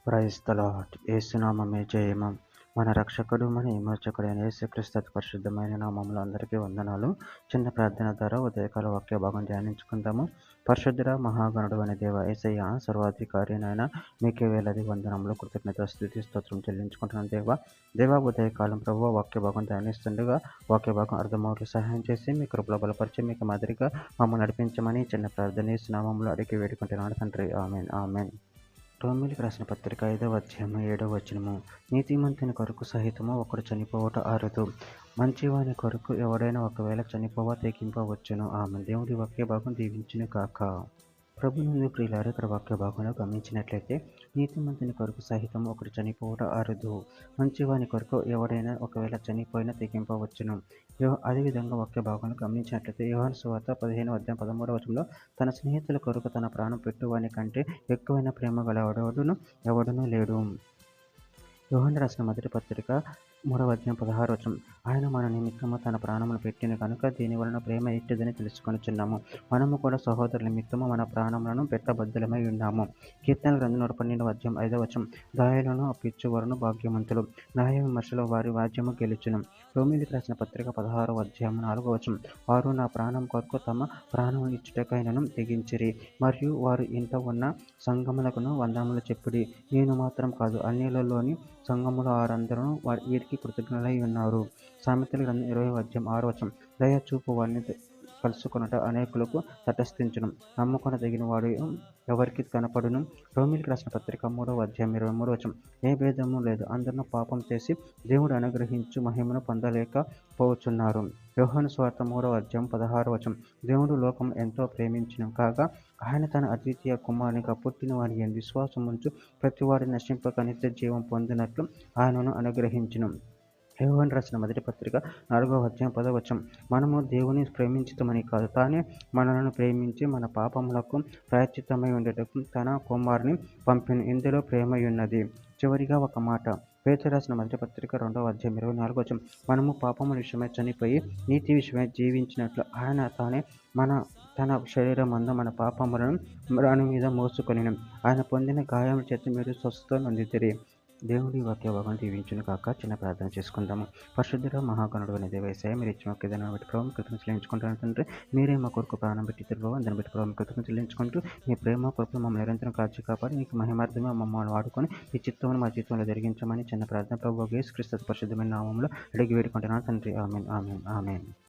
Praise the lord. యేసునామమే జయము. మన రక్షకుడు మన విమోచకుడైన యేసుక్రీస్తు అతి పరిశుద్ధమైన నామములో అందరికీ వందనాలు. చిన్న ప్రార్థన ద్వారా ఉదయకాల వాక్య భాగం ధ్యానించుకుందాము. పరిశుద్ధుడ మహాగణుడు అనే దేవ యేసయ్య సర్వాధికారి నాయన మీకే వేలాది వందనములు కృతజ్ఞత స్తుతి స్తోత్రం చెల్లించుకుంటున్నాను దేవ ఉదయకాలం ప్రభువు వాక్య భాగం ధ్యానిస్తుండగా వాక్య భాగం అర్థమవుట్లు సహాయం చేసి మీ కృపలో బలపరిచి మీకు మాదిరిగా మమ్మల్ని నడిపించమని చిన్న ప్రార్థన యేసు నామములో అడిగి వేడుకుంటున్నాను తండ్రి. Amen amen. రోమీయులకు రాసిన పత్రిక 5వ అధ్యాయము 7వ వచనము. నీతిమంతుని కొరకు సహితము ఒకడు చనిపోవట అరుదు, మంచివాని కొరకు ఎవడైనా ఒకవేళ చనిపోవ తెగింపవచ్చును. ఆమె దేవుడి వాక్య భాగం దీవించును కాక. ప్రభునందు ప్రియులారా, ఇక్కడ వాక్య భాగంలో గమనించినట్లయితే నీతిమంతుని కొరకు సహితం ఒకడు చనిపోవట అరుదు, మంచివాని కొరకు ఎవడైనా ఒకవేళ చనిపోయినా తెగింపవచ్చును. అదేవిధంగా వాక్య భాగంలో గమనించినట్లయితే యోహాను సువార్త 15వ అధ్యాయం 13వ వచనంలో తన స్నేహితుల కొరకు తన ప్రాణం పెట్టువాని కంటే ఎక్కువైన ప్రేమ గల ఎవడునూ లేడు. యోహాను రాసిన మొదటి పత్రిక 3వ అధ్యాయం 16వ వచనం. ఆయన మన నిమిత్తము తన ప్రాణమును పెట్టిన కనుక దీని వలన ప్రేమ ఎట్టిదని తెలుసుకొనుచున్నాము. మనము కూడా సహోదరుల నిమిత్తము మన ప్రాణములను పెట్టబద్దులమై ఉన్నాము. కీర్తనల గ్రంథం 112వ అధ్యాయం 5వ వచనం. దయలను అప్పించువారును భాగ్యవంతులు, న్యాయ విమర్శలో వారి వాద్యము గెలుచును. రోమీయులకు రాసిన పత్రిక 16వ అధ్యాయం 4వ వచనం. వారు నా ప్రాణం కొరకు తమ ప్రాణం ఇచ్చుటకైనను తెగించిరి, మరియు వారు ఇంట ఉన్న సంఘములకును వందనములు చెప్పుడి. నేను మాత్రం కాదు, అన్యులలోని సంఘములో వారందరూ వీరికి కృతజ్ఞులై ఉన్నారు. సామెతల గ్రంథం 20వ అధ్యాయం 6వ వచనం. దయ చూపు వారిని కలుసుకొనుట అనేకులకు తటస్థించును, నమ్ముకొనదగిన వాడు ఎవరికి కనపడును. రోమీయులకు రాసిన పత్రిక 3వ అధ్యాయం 23వ వచనం. ఏ భేదము లేదు, అందరూ పాపం చేసి దేవుడు అనుగ్రహించు మహిమను పొందలేకపోతున్నారు. యోహాను సువార్త 3వ అధ్యాయం 16వ వచనం. దేవుడు లోకం ఎంతో ప్రేమించిన కాగా ఆయన తన అద్వితీయ కుమారునిగా పుట్టిన వారి యందు విశ్వాసముంచు ప్రతివాడు నశింపక నిత్య జీవం పొందినట్లు ఆయనను అనుగ్రహించును. యోహాను రాసిన మొదటి పత్రిక 4వ అధ్యాయం 10వ వచనం. మనము దేవుని ప్రేమించుతామని కాదు, తానే మనలను ప్రేమించి మన పాపములకు ప్రాయశ్చిత్తమై ఉండేటకు తన కుమారుని పంపెను. ఇందులో ప్రేమ ఉన్నది. చివరిగా ఒక మాట. పేతురు రాసిన మొదటి పత్రిక 2వ అధ్యాయం 24వ వచనం. మనము పాపముల విషయమై చనిపోయి నీతి విషయమై జీవించినట్లు ఆయన తన శరీరమందు మన పాపములను రాని మీద మోసుకొనెను. ఆయన పొందిన గాయముల చేత మీరు స్వస్థత నొందితిరి. దేవుడి వాక్య భాగం దీవించును కాక. చిన్న ప్రార్థన చేసుకుందాము. పరిశుద్ధుడ మహాగణుడు అనే దేవ యేసయ్య, మీరు ఇచ్చిన వాక్య దాన్ని బట్టి ప్రభావం కృతజ్ఞతలు చెల్లించుకుంటాను తండ్రి. మీరే మా కొరకు ప్రాణం పెట్టి ప్రభావం దాన్ని బట్టి ప్రభావం కృతజ్ఞతలు చెల్లించుకుంటూ మీ ప్రేమ కొరకు మమ్మల్ని నిరంతరం కాచి కాపాడి మీకు మహిమార్థమే మమ్మల్ని వాడుకొని మీ చిత్తమును మా జీవితంలో జరిగించమని చిన్న ప్రార్థన ప్రభు యేసుక్రీస్తు పరిశుద్ధమైన నామములో అడిగి వేడుకుంటున్నాను తండ్రి. Amen amen amen.